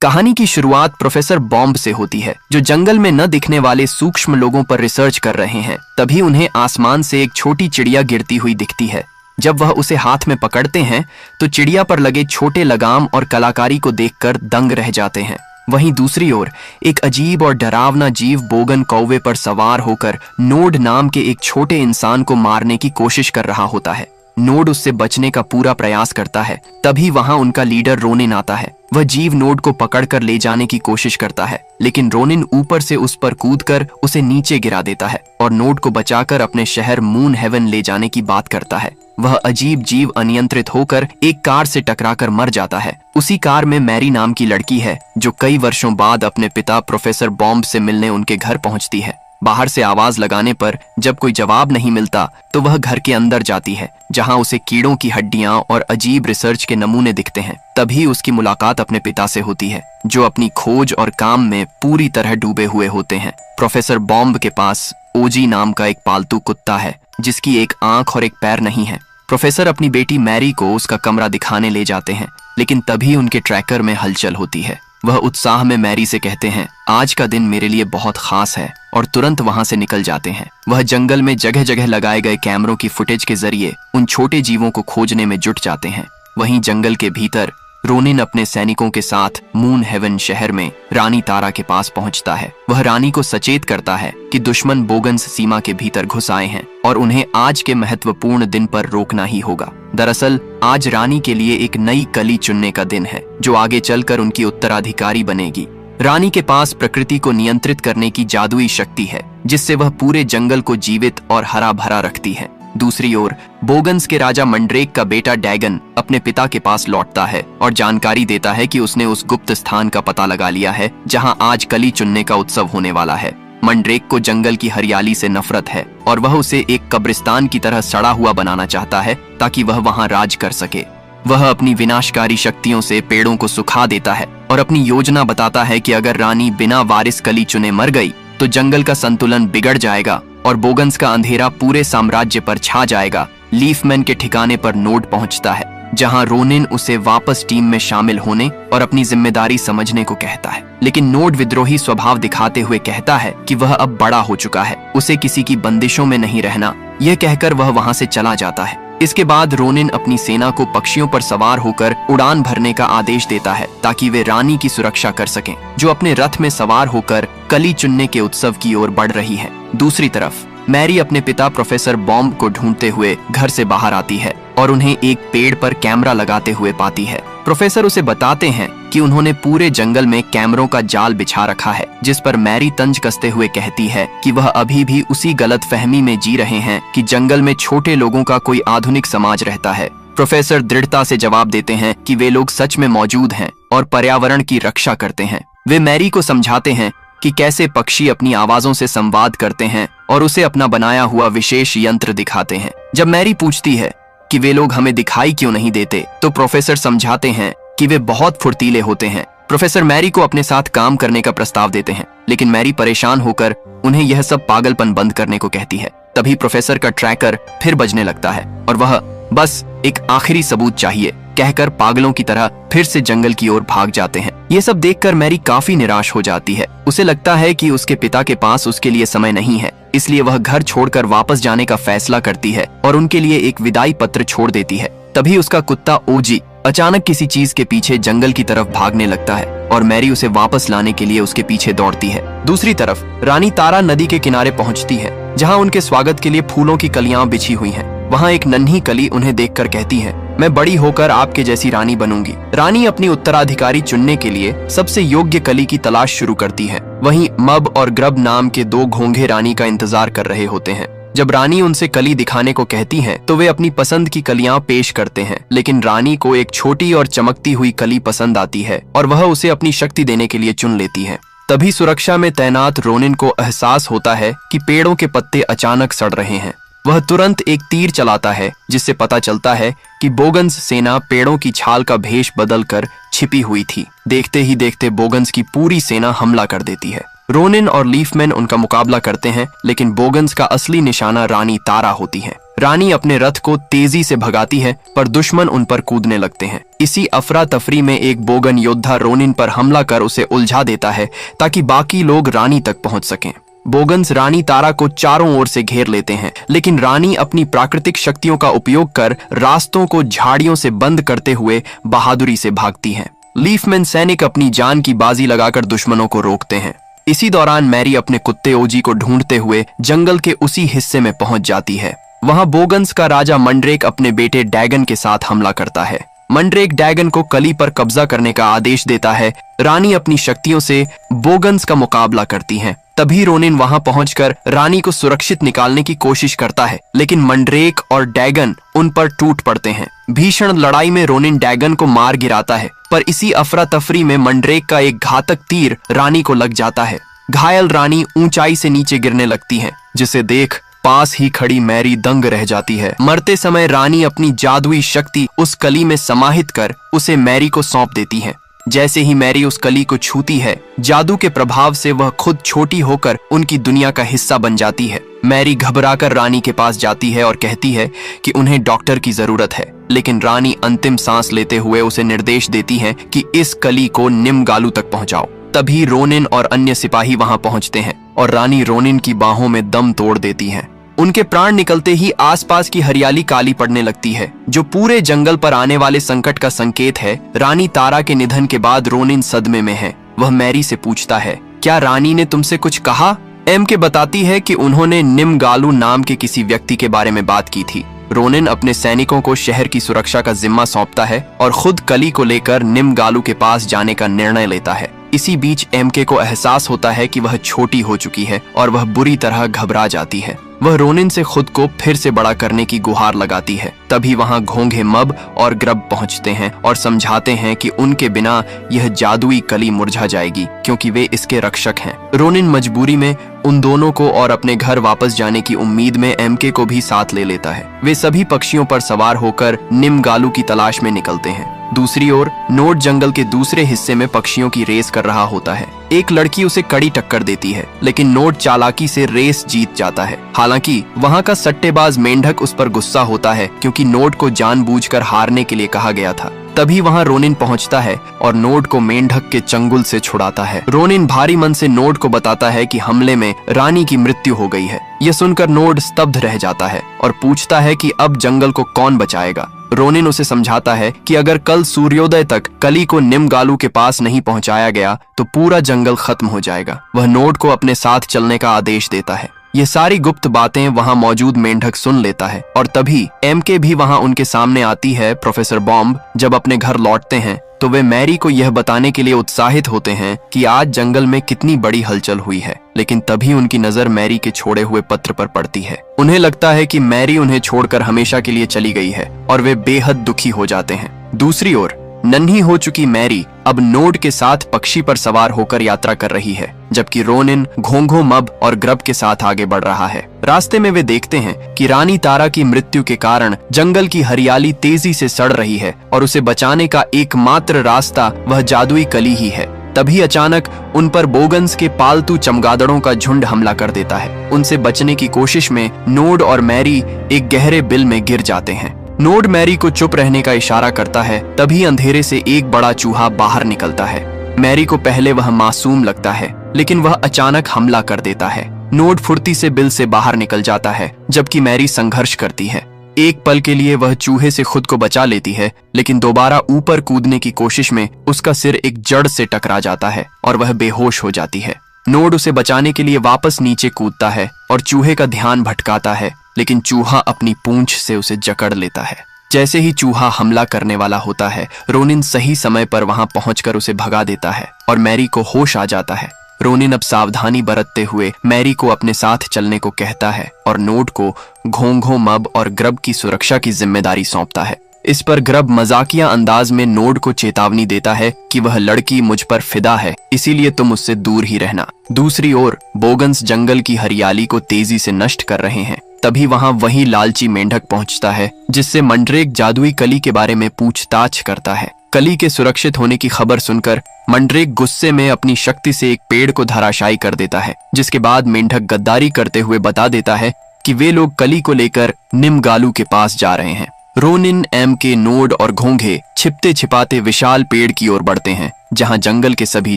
कहानी की शुरुआत प्रोफेसर बॉम्ब से होती है, जो जंगल में न दिखने वाले सूक्ष्म लोगों पर रिसर्च कर रहे हैं। तभी उन्हें आसमान से एक छोटी चिड़िया गिरती हुई दिखती है। जब वह उसे हाथ में पकड़ते हैं तो चिड़िया पर लगे छोटे लगाम और कलाकारी को देखकर दंग रह जाते हैं। वहीं दूसरी ओर एक अजीब और डरावना जीव बोगन कौवे पर सवार होकर नोड नाम के एक छोटे इंसान को मारने की कोशिश कर रहा होता है। नोड उससे बचने का पूरा प्रयास करता है। तभी वहां उनका लीडर रोनिन आता है। वह जीव नोड को पकड़कर ले जाने की कोशिश करता है, लेकिन रोनिन ऊपर से उस पर कूदकर उसे नीचे गिरा देता है और नोड को बचाकर अपने शहर मून हेवन ले जाने की बात करता है। वह अजीब जीव अनियंत्रित होकर एक कार से टकराकर मर जाता है। उसी कार में मैरी नाम की लड़की है, जो कई वर्षों बाद अपने पिता प्रोफेसर बॉम्ब से मिलने उनके घर पहुंचती है। बाहर से आवाज लगाने पर जब कोई जवाब नहीं मिलता तो वह घर के अंदर जाती है, जहां उसे कीड़ों की हड्डियां और अजीब रिसर्च के नमूने दिखते हैं। तभी उसकी मुलाकात अपने पिता से होती है, जो अपनी खोज और काम में पूरी तरह डूबे हुए होते हैं। प्रोफेसर बॉम्ब के पास ओजी नाम का एक पालतू कुत्ता है, जिसकी एक आंख और एक पैर नहीं है। प्रोफेसर अपनी बेटी मैरी को उसका कमरा दिखाने ले जाते हैं, लेकिन तभी उनके ट्रैकर में हलचल होती है। वह उत्साह में मैरी से कहते हैं, आज का दिन मेरे लिए बहुत खास है, और तुरंत वहां से निकल जाते हैं। वह जंगल में जगह जगह लगाए गए कैमरों की फुटेज के जरिए उन छोटे जीवों को खोजने में जुट जाते हैं। वहीं जंगल के भीतर रोनिन अपने सैनिकों के साथ मून हेवन शहर में रानी तारा के पास पहुंचता है। वह रानी को सचेत करता है कि दुश्मन बोगन्स सीमा के भीतर घुस आए हैं और उन्हें आज के महत्वपूर्ण दिन पर रोकना ही होगा। दरअसल आज रानी के लिए एक नई कली चुनने का दिन है, जो आगे चलकर उनकी उत्तराधिकारी बनेगी। रानी के पास प्रकृति को नियंत्रित करने की जादुई शक्ति है, जिससे वह पूरे जंगल को जीवित और हरा भरा रखती है। दूसरी ओर बोगन्स के राजा मंड्रेक का बेटा डैगन अपने पिता के पास लौटता है और जानकारी देता है कि उसने उस गुप्त स्थान का पता लगा लिया है, जहां आज कली चुनने का उत्सव होने वाला है। मंड्रेक को जंगल की हरियाली से नफरत है और वह उसे एक कब्रिस्तान की तरह सड़ा हुआ बनाना चाहता है, ताकि वह वहां राज कर सके। वह अपनी विनाशकारी शक्तियों से पेड़ों को सुखा देता है और अपनी योजना बताता है कि अगर रानी बिना वारिस कली चुने मर गई तो जंगल का संतुलन बिगड़ जाएगा और बोगन्स का अंधेरा पूरे साम्राज्य पर छा जाएगा। लीफमैन के ठिकाने पर नोड पहुंचता है, जहां रोनिन उसे वापस टीम में शामिल होने और अपनी जिम्मेदारी समझने को कहता है। लेकिन नोड विद्रोही स्वभाव दिखाते हुए कहता है कि वह अब बड़ा हो चुका है, उसे किसी की बंदिशों में नहीं रहना। यह कहकर वह वहां से चला जाता है। इसके बाद रोनिन अपनी सेना को पक्षियों पर सवार होकर उड़ान भरने का आदेश देता है, ताकि वे रानी की सुरक्षा कर सकें, जो अपने रथ में सवार होकर कली चुनने के उत्सव की ओर बढ़ रही है। दूसरी तरफ मैरी अपने पिता प्रोफेसर बॉम्ब को ढूंढते हुए घर से बाहर आती है और उन्हें एक पेड़ पर कैमरा लगाते हुए पाती है। प्रोफेसर उसे बताते हैं कि उन्होंने पूरे जंगल में कैमरों का जाल बिछा रखा है, जिस पर मैरी तंज कसते हुए कहती है कि वह अभी भी उसी गलतफहमी में जी रहे हैं कि जंगल में छोटे लोगों का कोई आधुनिक समाज रहता है। प्रोफेसर दृढ़ता से जवाब देते हैं कि वे लोग सच में मौजूद हैं और पर्यावरण की रक्षा करते हैं। वे मैरी को समझाते हैं कि कैसे पक्षी अपनी आवाजों से संवाद करते हैं और उसे अपना बनाया हुआ विशेष यंत्र दिखाते हैं। जब मैरी पूछती है कि वे लोग हमें दिखाई क्यों नहीं देते, तो प्रोफेसर समझाते हैं कि वे बहुत फुर्तीले होते हैं। प्रोफेसर मैरी को अपने साथ काम करने का प्रस्ताव देते हैं, लेकिन मैरी परेशान होकर उन्हें यह सब पागलपन बंद करने को कहती है। तभी प्रोफेसर का ट्रैकर फिर बजने लगता है और वह बस एक आखिरी सबूत चाहिए कहकर पागलों की तरह फिर से जंगल की ओर भाग जाते हैं। ये सब देखकर मैरी काफी निराश हो जाती है। उसे लगता है कि उसके पिता के पास उसके लिए समय नहीं है, इसलिए वह घर छोड़कर वापस जाने का फैसला करती है और उनके लिए एक विदाई पत्र छोड़ देती है। तभी उसका कुत्ता ओजी अचानक किसी चीज के पीछे जंगल की तरफ भागने लगता है और मैरी उसे वापस लाने के लिए उसके पीछे दौड़ती है। दूसरी तरफ रानी तारा नदी के किनारे पहुंचती है, जहां उनके स्वागत के लिए फूलों की कलियां बिछी हुई हैं। वहां एक नन्ही कली उन्हें देखकर कहती है, मैं बड़ी होकर आपके जैसी रानी बनूंगी। रानी अपनी उत्तराधिकारी चुनने के लिए सबसे योग्य कली की तलाश शुरू करती है। वहीं मब और ग्रब नाम के दो घोंघे रानी का इंतजार कर रहे होते हैं। जब रानी उनसे कली दिखाने को कहती हैं, तो वे अपनी पसंद की कलियां पेश करते हैं, लेकिन रानी को एक छोटी और चमकती हुई कली पसंद आती है और वह उसे अपनी शक्ति देने के लिए चुन लेती है। तभी सुरक्षा में तैनात रोनिन को एहसास होता है कि पेड़ों के पत्ते अचानक सड़ रहे हैं। वह तुरंत एक तीर चलाता है, जिससे पता चलता है कि बोगन्स सेना पेड़ों की छाल का भेष बदलकर छिपी हुई थी। देखते ही देखते बोगन्स की पूरी सेना हमला कर देती है। रोनिन और लीफमैन उनका मुकाबला करते हैं, लेकिन बोगन्स का असली निशाना रानी तारा होती है। रानी अपने रथ को तेजी से भगाती है, पर दुश्मन उन पर कूदने लगते हैं। इसी अफरा तफरी में एक बोगन योद्धा रोनिन पर हमला कर उसे उलझा देता है ताकि बाकी लोग रानी तक पहुंच सकें। बोगन्स रानी तारा को चारों ओर से घेर लेते हैं, लेकिन रानी अपनी प्राकृतिक शक्तियों का उपयोग कर रास्तों को झाड़ियों से बंद करते हुए बहादुरी से भागती हैं। लीफमैन सैनिक अपनी जान की बाजी लगाकर दुश्मनों को रोकते हैं। इसी दौरान मैरी अपने कुत्ते ओजी को ढूंढते हुए जंगल के उसी हिस्से में पहुंच जाती है। वहां बोगन्स का राजा मंड्रेक अपने बेटे डैगन के साथ हमला करता है। मंड्रेक डैगन को कली पर कब्जा करने का आदेश देता है। रानी अपनी शक्तियों से बोगन्स का मुकाबला करती हैं। तभी रोनिन वहां पहुंचकर रानी को सुरक्षित निकालने की कोशिश करता है, लेकिन मंड्रेक और डैगन उन पर टूट पड़ते हैं। भीषण लड़ाई में रोनिन डैगन को मार गिराता है, पर इसी अफरा तफरी में मंड्रेक का एक घातक तीर रानी को लग जाता है। घायल रानी ऊंचाई से नीचे गिरने लगती है, जिसे देख पास ही खड़ी मैरी दंग रह जाती है। मरते समय रानी अपनी जादुई शक्ति उस कली में समाहित कर उसे मैरी को सौंप देती है। जैसे ही मैरी उस कली को छूती है, जादू के प्रभाव से वह खुद छोटी होकर उनकी दुनिया का हिस्सा बन जाती है। मैरी घबराकर रानी के पास जाती है और कहती है कि उन्हें डॉक्टर की जरूरत है, लेकिन रानी अंतिम सांस लेते हुए उसे निर्देश देती है कि इस कली को निम्गालू तक पहुंचाओ। तभी रोनिन और अन्य सिपाही वहां पहुंचते हैं और रानी रोनिन की बाहों में दम तोड़ देती है। उनके प्राण निकलते ही आसपास की हरियाली काली पड़ने लगती है, जो पूरे जंगल पर आने वाले संकट का संकेत है। रानी तारा के निधन के बाद रोनिन सदमे में है। वह मैरी से पूछता है, क्या रानी ने तुमसे कुछ कहा? एमके बताती है कि उन्होंने निम्गालू नाम के किसी व्यक्ति के बारे में बात की थी। रोनिन अपने सैनिकों को शहर की सुरक्षा का जिम्मा सौंपता है और खुद कली को लेकर निम्गालू के पास जाने का निर्णय लेता है। इसी बीच एमके को एहसास होता है कि वह छोटी हो चुकी है और वह बुरी तरह घबरा जाती है। वह रोनिन से खुद को फिर से बड़ा करने की गुहार लगाती है। तभी वहां घोंघे मब और ग्रब पहुंचते हैं और समझाते हैं कि उनके बिना यह जादुई कली मुरझा जाएगी, क्योंकि वे इसके रक्षक हैं। रोनिन मजबूरी में उन दोनों को और अपने घर वापस जाने की उम्मीद में एमके को भी साथ ले लेता है। वे सभी पक्षियों पर सवार होकर निम्गालू की तलाश में निकलते हैं। दूसरी ओर नोड जंगल के दूसरे हिस्से में पक्षियों की रेस कर रहा होता है। एक लड़की उसे कड़ी टक्कर देती है, लेकिन नोड चालाकी से रेस जीत जाता है। हालांकि वहां का सट्टेबाज मेंढक उस पर गुस्सा होता है, क्योंकि नोड को जानबूझकर हारने के लिए कहा गया था। तभी वहां रोनिन पहुंचता है और नोड को मेंढक के चंगुल से छुड़ाता है। रोनिन भारी मन से नोड को बताता है कि हमले में रानी की मृत्यु हो गई है। यह सुनकर नोड स्तब्ध रह जाता है और पूछता है कि अब जंगल को कौन बचाएगा। रोनिन उसे समझाता है कि अगर कल सूर्योदय तक कली को निम्गालू के पास नहीं पहुंचाया गया तो पूरा जंगल खत्म हो जाएगा। वह नोड को अपने साथ चलने का आदेश देता है। ये सारी गुप्त बातें वहां मौजूद मेंढक सुन लेता है और तभी एमके भी वहां उनके सामने आती है। प्रोफेसर बॉम्ब जब अपने घर लौटते हैं तो वे मैरी को यह बताने के लिए उत्साहित होते हैं कि आज जंगल में कितनी बड़ी हलचल हुई है, लेकिन तभी उनकी नजर मैरी के छोड़े हुए पत्र पर पड़ती है। उन्हें लगता है कि मैरी उन्हें छोड़कर हमेशा के लिए चली गई है और वे बेहद दुखी हो जाते हैं। दूसरी ओर नन्ही हो चुकी मैरी अब नोड के साथ पक्षी पर सवार होकर यात्रा कर रही है, जबकि रोनिन घोंघो मब और ग्रब के साथ आगे बढ़ रहा है। रास्ते में वे देखते हैं कि रानी तारा की मृत्यु के कारण जंगल की हरियाली तेजी से सड़ रही है और उसे बचाने का एकमात्र रास्ता वह जादुई कली ही है। तभी अचानक उन पर बोगन्स के पालतू चमगादड़ों का झुंड हमला कर देता है। उनसे बचने की कोशिश में नोड और मैरी एक गहरे बिल में गिर जाते हैं। नोड मैरी को चुप रहने का इशारा करता है। तभी अंधेरे से एक बड़ा चूहा बाहर निकलता है। मैरी को पहले वह मासूम लगता है, लेकिन वह अचानक हमला कर देता है। नोड फुर्ती से बिल से बाहर निकल जाता है, जबकि मैरी संघर्ष करती है। एक पल के लिए वह चूहे से खुद को बचा लेती है, लेकिन दोबारा ऊपर कूदने की कोशिश में उसका सिर एक जड़ से टकरा जाता है और वह बेहोश हो जाती है। नोड उसे बचाने के लिए वापस नीचे कूदता है और चूहे का ध्यान भटकाता है, लेकिन चूहा अपनी पूंछ से उसे जकड़ लेता है। जैसे ही चूहा हमला करने वाला होता है, रोनिन सही समय पर वहां पहुंचकर उसे भगा देता है और मैरी को होश आ जाता है। रोनिन अब सावधानी बरतते हुए मैरी को अपने साथ चलने को कहता है और नोड को घोंघो मब और ग्रब की सुरक्षा की जिम्मेदारी सौंपता है। इस पर ग्रब मजाकिया अंदाज में नोड को चेतावनी देता है कि वह लड़की मुझ पर फिदा है, इसीलिए तुम उससे दूर ही रहना। दूसरी ओर बोगन्स जंगल की हरियाली को तेजी से नष्ट कर रहे हैं। तभी वहां वही लालची मेंढक पहुंचता है, जिससे मंड्रेक जादुई कली के बारे में पूछताछ करता है। कली के सुरक्षित होने की खबर सुनकर मंड्रेक गुस्से में अपनी शक्ति से एक पेड़ को धराशायी कर देता है, जिसके बाद मेंढक गद्दारी करते हुए बता देता है कि वे लोग कली को लेकर निमगालू के पास जा रहे हैं। रोनिन, एम के, नोड और घोंघे छिपते छिपाते विशाल पेड़ की ओर बढ़ते हैं, जहां जंगल के सभी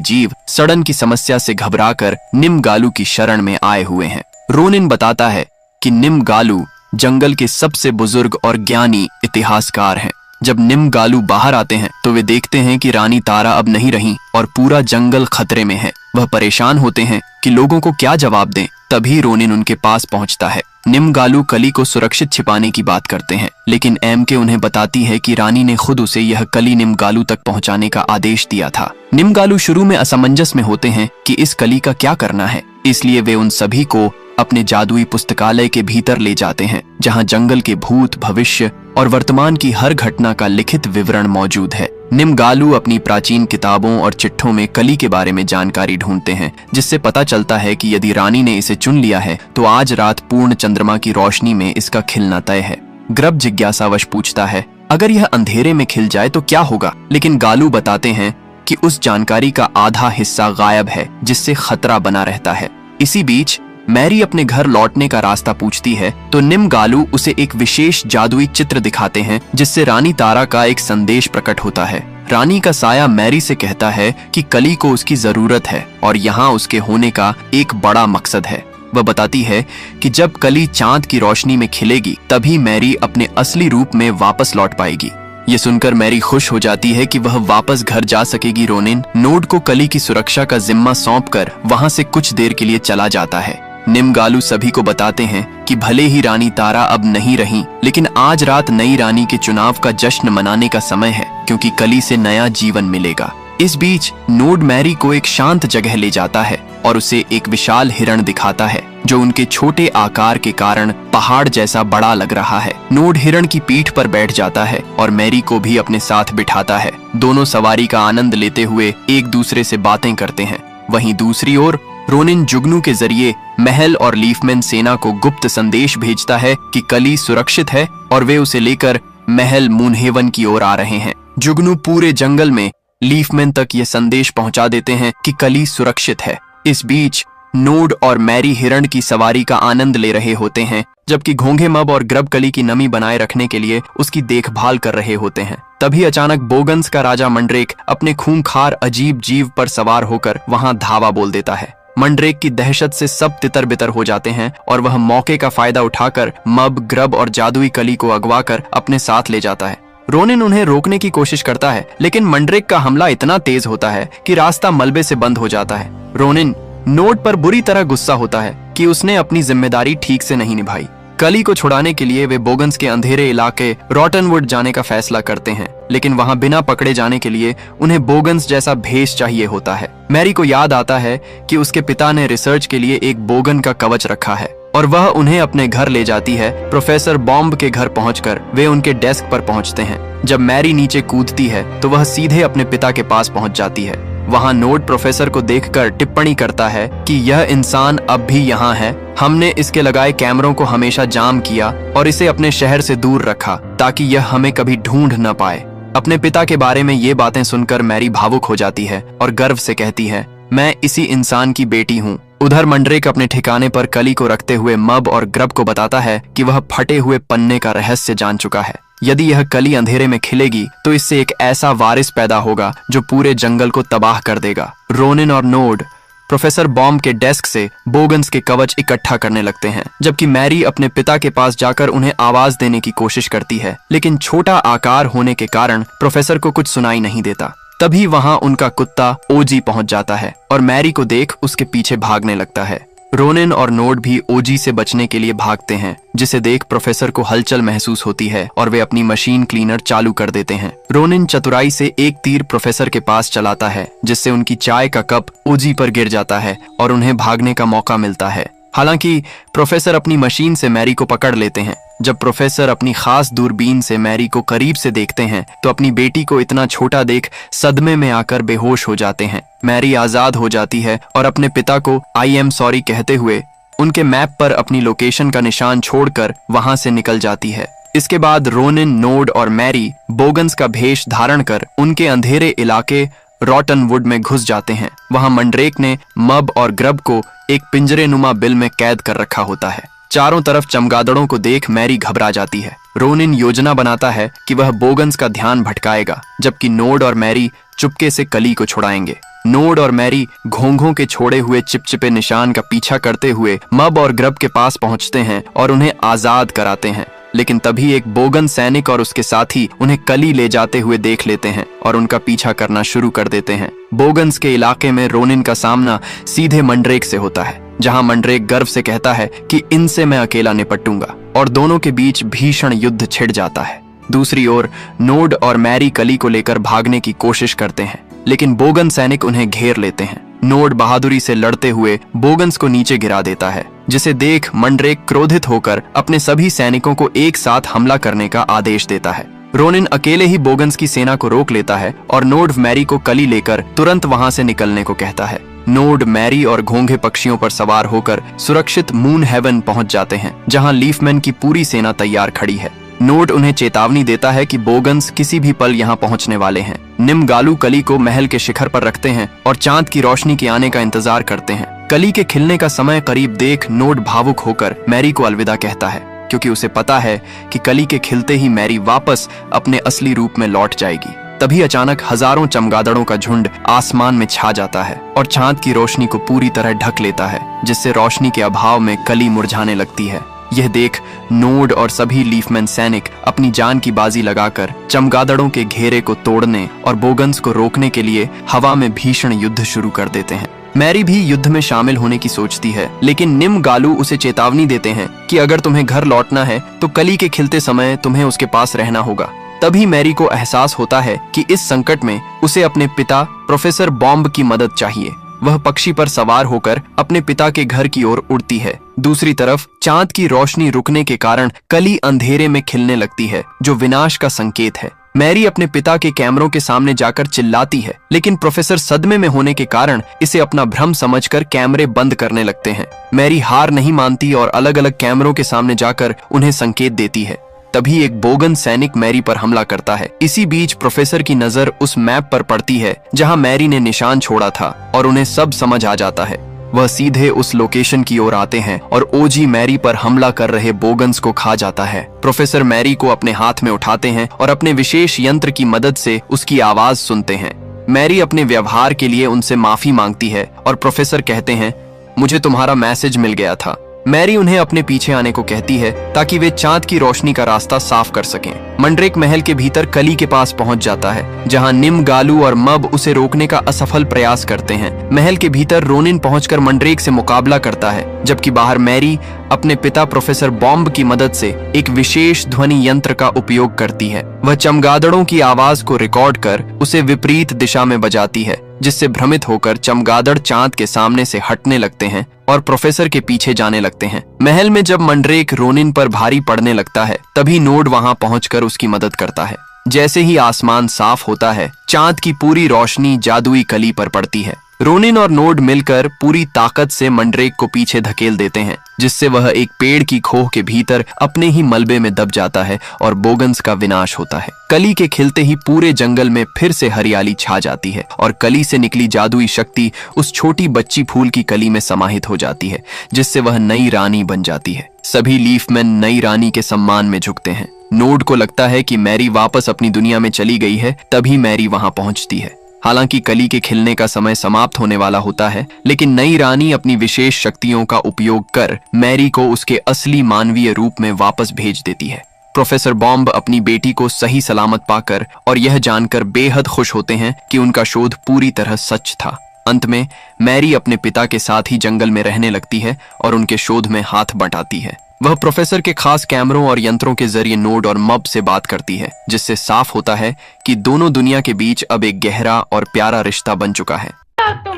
जीव सड़न की समस्या से घबराकर निमगालू की शरण में आए हुए हैं। रोनिन बताता है कि निमगालू जंगल के सबसे बुजुर्ग और ज्ञानी इतिहासकार हैं। जब निमगालू बाहर आते हैं तो वे देखते हैं कि रानी तारा अब नहीं रही और पूरा जंगल खतरे में है। वह परेशान होते हैं कि लोगों को क्या जवाब दें। तभी रोनिन उनके पास पहुंचता है। निमगालू कली को सुरक्षित छिपाने की बात करते हैं, लेकिन एम के उन्हें बताती है कि रानी ने खुद उसे यह कली निमगालू तक पहुंचाने का आदेश दिया था। निमगालू शुरू में असमंजस में होते हैं कि इस कली का क्या करना है, इसलिए वे उन सभी को अपने जादुई पुस्तकालय के भीतर ले जाते हैं, जहां जंगल के भूत, भविष्य और वर्तमान की हर घटना का लिखित विवरण मौजूद है। निमगालू अपनी प्राचीन किताबों और चिट्ठों में कली के बारे में जानकारी ढूंढते हैं, जिससे पता चलता है कि यदि रानी ने इसे चुन लिया है तो आज रात पूर्ण चंद्रमा की रोशनी में इसका खिलना तय है। ग्रब जिज्ञासावश पूछता है, अगर यह अंधेरे में खिल जाए तो क्या होगा? लेकिन गालू बताते हैं कि उस जानकारी का आधा हिस्सा गायब है, जिससे खतरा बना रहता है। इसी बीच मैरी अपने घर लौटने का रास्ता पूछती है तो निमगालू उसे एक विशेष जादुई चित्र दिखाते हैं, जिससे रानी तारा का एक संदेश प्रकट होता है। रानी का साया मैरी से कहता है कि कली को उसकी जरूरत है और यहाँ उसके होने का एक बड़ा मकसद है। वह बताती है कि जब कली चांद की रोशनी में खिलेगी तभी मैरी अपने असली रूप में वापस लौट पाएगी। ये सुनकर मैरी खुश हो जाती है कि वह वापस घर जा सकेगी। रोनिन नोड को कली की सुरक्षा का जिम्मा सौंपकर वहां से कुछ देर के लिए चला जाता है। निमगालू सभी को बताते हैं कि भले ही रानी तारा अब नहीं रही, लेकिन आज रात नई रानी के चुनाव का जश्न मनाने का समय है, क्योंकि कली से नया जीवन मिलेगा। इस बीच नोड मैरी को एक शांत जगह ले जाता है और उसे एक विशाल हिरण दिखाता है, जो उनके छोटे आकार के कारण पहाड़ जैसा बड़ा लग रहा है। नोड हिरण की पीठ पर बैठ जाता है और मैरी को भी अपने साथ बिठाता है। दोनों सवारी का आनंद लेते हुए एक दूसरे से बातें करते हैं। वहीं दूसरी ओर रोनिन जुगनू के जरिए महल और लीफमैन सेना को गुप्त संदेश भेजता है कि कली सुरक्षित है और वे उसे लेकर महल मूनहेवन की ओर आ रहे हैं। जुगनू पूरे जंगल में लीफमैन तक ये संदेश पहुंचा देते हैं कि कली सुरक्षित है। इस बीच नोड और मैरी हिरण की सवारी का आनंद ले रहे होते हैं, जबकि घोंघे मब और ग्रब कली की नमी बनाए रखने के लिए उसकी देखभाल कर रहे होते हैं। तभी अचानक बोगन्स का राजा मंड्रेक अपने खूंखार अजीब जीव पर सवार होकर वहां धावा बोल देता है। मंड्रेक की दहशत से सब तितर बितर हो जाते हैं और वह मौके का फायदा उठाकर मब, ग्रब और जादुई कली को अगवा कर अपने साथ ले जाता है। रोनिन उन्हें रोकने की कोशिश करता है, लेकिन मंड्रेक का हमला इतना तेज होता है कि रास्ता मलबे से बंद हो जाता है। रोनिन नोड पर बुरी तरह गुस्सा होता है कि उसने अपनी जिम्मेदारी ठीक से नहीं निभाई। कली को छुड़ाने के लिए वे बोगन्स के अंधेरे इलाके रॉटनवुड जाने का फैसला करते हैं, लेकिन वहां बिना पकड़े जाने के लिए उन्हें बोगन्स जैसा भेष चाहिए होता है। मैरी को याद आता है कि उसके पिता ने रिसर्च के लिए एक बोगन का कवच रखा है और वह उन्हें अपने घर ले जाती है। प्रोफेसर बॉम्ब के घर पहुंचकर वे उनके डेस्क पर पहुंचते हैं। जब मैरी नीचे कूदती है तो वह सीधे अपने पिता के पास पहुंच जाती है। वहां नोड प्रोफेसर को देखकर टिप्पणी करता है कि यह इंसान अब भी यहाँ है। हमने इसके लगाए कैमरों को हमेशा जाम किया और इसे अपने शहर से दूर रखा ताकि यह हमें कभी ढूंढ न पाए। अपने पिता के बारे में ये बातें सुनकर मैरी भावुक हो जाती है और गर्व से कहती है, मैं इसी इंसान की बेटी हूँ। उधर मंड्रेक अपने ठिकाने पर कली को रखते हुए मब और ग्रब को बताता है कि वह फटे हुए पन्ने का रहस्य जान चुका है। यदि यह कली अंधेरे में खिलेगी तो इससे एक ऐसा वारिस पैदा होगा जो पूरे जंगल को तबाह कर देगा। रोनिन और नोड प्रोफेसर बॉम्ब के डेस्क से बोगन्स के कवच इकट्ठा करने लगते हैं, जबकि मैरी अपने पिता के पास जाकर उन्हें आवाज देने की कोशिश करती है, लेकिन छोटा आकार होने के कारण प्रोफेसर को कुछ सुनाई नहीं देता। तभी वहां उनका कुत्ता ओजी पहुंच जाता है और मैरी को देख उसके पीछे भागने लगता है। रोनिन और नोड भी ओजी से बचने के लिए भागते हैं, जिसे देख प्रोफेसर को हलचल महसूस होती है और वे अपनी मशीन क्लीनर चालू कर देते हैं। रोनिन चतुराई से एक तीर प्रोफेसर के पास चलाता है, जिससे उनकी चाय का कप ओजी पर गिर जाता है और उन्हें भागने का मौका मिलता है। हालांकि प्रोफेसर अपनी मशीन से मैरी को पकड़ लेते हैं। जब प्रोफेसर अपनी खास दूरबीन से मैरी को करीब से देखते हैं तो अपनी बेटी को इतना छोटा देख सदमे में आकर बेहोश हो जाते हैं। मैरी आजाद हो जाती है और अपने पिता को आई एम सॉरी कहते हुए उनके मैप पर अपनी लोकेशन का निशान छोड़कर वहां से निकल जाती है। इसके बाद रोनिन, नोड और मैरी बोगन्स का भेष धारण कर उनके अंधेरे इलाके रॉटनवुड में घुस जाते हैं। वहां मंड्रेक ने मब और ग्रब को एक पिंजरे नुमा बिल में कैद कर रखा होता है। चारों तरफ चमगादड़ों को देख मैरी घबरा जाती है। रोनिन योजना बनाता है कि वह बोगन्स का ध्यान भटकाएगा, जबकि नोड और मैरी चुपके से कली को छुड़ाएंगे। नोड और मैरी घोंघों के छोड़े हुए चिपचिपे निशान का पीछा करते हुए मब और ग्रब के पास पहुंचते हैं और उन्हें आजाद कराते हैं। लेकिन तभी एक बोगन सैनिक और उसके साथी उन्हें कली ले जाते हुए देख लेते हैं और उनका पीछा करना शुरू कर देते हैं। बोगन्स के इलाके में रोनिन का सामना सीधे मंड्रेक से होता है, जहां मंड्रेक गर्व से कहता है कि इनसे मैं अकेला निपटूंगा, और दोनों के बीच भीषण युद्ध छिड़ जाता है। दूसरी ओर नोड और मैरी कली को लेकर भागने की कोशिश करते हैं, लेकिन बोगन सैनिक उन्हें घेर लेते हैं। नोड बहादुरी से लड़ते हुए बोगन्स को नीचे गिरा देता है, जिसे देख मंड्रेक क्रोधित होकर अपने सभी सैनिकों को एक साथ हमला करने का आदेश देता है। रोनिन अकेले ही बोगन्स की सेना को रोक लेता है और नोड मैरी को कली लेकर तुरंत वहां से निकलने को कहता है। नोड मैरी और घोंघे पक्षियों पर सवार होकर सुरक्षित मून हेवन पहुंच जाते हैं, जहां लीफमैन की पूरी सेना तैयार खड़ी है। नोड उन्हें चेतावनी देता है कि बोगन्स किसी भी पल यहाँ पहुंचने वाले हैं। निमगालू कली को महल के शिखर पर रखते हैं और चांद की रोशनी के आने का इंतजार करते हैं। कली के खिलने का समय करीब देख नोड भावुक होकर मैरी को अलविदा कहता है, क्योंकि उसे पता है कि कली के खिलते ही मैरी वापस अपने असली रूप में लौट जाएगी। तभी अचानक हजारों चमगादड़ों का झुंड आसमान में छा जाता है और चांद की रोशनी को पूरी तरह ढक लेता है, जिससे रोशनी के अभाव में कली मुरझाने लगती है। यह देख नोड और सभी लीफमैन सैनिक अपनी जान की बाजी लगाकर चमगादड़ों के घेरे को तोड़ने और बोगन्स को रोकने के लिए हवा में भीषण युद्ध शुरू कर देते हैं। मैरी भी युद्ध में शामिल होने की सोचती है, लेकिन निमगालू उसे चेतावनी देते हैं कि अगर तुम्हें घर लौटना है तो कली के खिलते समय तुम्हें उसके पास रहना होगा। तभी मैरी को एहसास होता है कि इस संकट में उसे अपने पिता प्रोफेसर बॉम्ब की मदद चाहिए। वह पक्षी पर सवार होकर अपने पिता के घर की ओर उड़ती है। दूसरी तरफ चांद की रोशनी रुकने के कारण कली अंधेरे में खिलने लगती है, जो विनाश का संकेत है। मैरी अपने पिता के कैमरों के सामने जाकर चिल्लाती है, लेकिन प्रोफेसर सदमे में होने के कारण इसे अपना भ्रम समझकर कैमरे बंद करने लगते हैं। मैरी हार नहीं मानती और अलग अलग कैमरों के सामने जाकर उन्हें संकेत देती है। तभी एक बोगन सैनिक मैरी पर हमला करता है। इसी बीच प्रोफेसर की नजर उस मैप पर पड़ती है जहां मैरी ने निशान छोड़ा था और उन्हें सब समझ आ जाता है। वह सीधे उस लोकेशन की ओर आते हैं और ओजी मैरी पर हमला कर रहे बोगन्स को खा जाता है। प्रोफेसर मैरी को अपने हाथ में उठाते हैं और अपने विशेष यंत्र की मदद से उसकी आवाज सुनते हैं। मैरी अपने व्यवहार के लिए उनसे माफी मांगती है और प्रोफेसर कहते हैं, मुझे तुम्हारा मैसेज मिल गया था। मैरी उन्हें अपने पीछे आने को कहती है ताकि वे चांद की रोशनी का रास्ता साफ कर सकें। मंड्रेक महल के भीतर कली के पास पहुंच जाता है, जहां निमगालू और मब उसे रोकने का असफल प्रयास करते हैं। महल के भीतर रोनिन पहुंचकर मंड्रेक से मुकाबला करता है, जबकि बाहर मैरी अपने पिता प्रोफेसर बॉम्ब की मदद से एक विशेष ध्वनि यंत्र का उपयोग करती है। वह चमगादड़ों की आवाज को रिकॉर्ड कर उसे विपरीत दिशा में बजाती है, जिससे भ्रमित होकर चमगादड़ चांद के सामने से हटने लगते हैं और प्रोफेसर के पीछे जाने लगते हैं। महल में जब मंड्रेक रोनिन पर भारी पड़ने लगता है, तभी नोड वहां पहुंचकर उसकी मदद करता है। जैसे ही आसमान साफ होता है, चांद की पूरी रोशनी जादुई कली पर पड़ती है। रोनिन और नोड मिलकर पूरी ताकत से मंड्रेक को पीछे धकेल देते हैं, जिससे वह एक पेड़ की खोह के भीतर अपने ही मलबे में दब जाता है और बोगन्स का विनाश होता है। कली के खिलते ही पूरे जंगल में फिर से हरियाली छा जाती है और कली से निकली जादुई शक्ति उस छोटी बच्ची फूल की कली में समाहित हो जाती है, जिससे वह नई रानी बन जाती है। सभी लीफमैन नई रानी के सम्मान में झुकते हैं। नोड को लगता है कि मैरी वापस अपनी दुनिया में चली गई है, तभी मैरी वहां पहुंचती है। हालांकि कली के खिलने का समय समाप्त होने वाला होता है, लेकिन नई रानी अपनी विशेष शक्तियों का उपयोग कर मैरी को उसके असली मानवीय रूप में वापस भेज देती है। प्रोफेसर बॉम्ब अपनी बेटी को सही सलामत पाकर और यह जानकर बेहद खुश होते हैं कि उनका शोध पूरी तरह सच था। अंत में मैरी अपने पिता के साथ ही जंगल में रहने लगती है और उनके शोध में हाथ बंटाती है। वह प्रोफेसर के खास कैमरों और यंत्रों के जरिए नोड और मब से बात करती है, जिससे साफ होता है कि दोनों दुनिया के बीच अब एक गहरा और प्यारा रिश्ता बन चुका है। तो तुम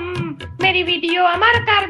मेरी वीडियो अमर कर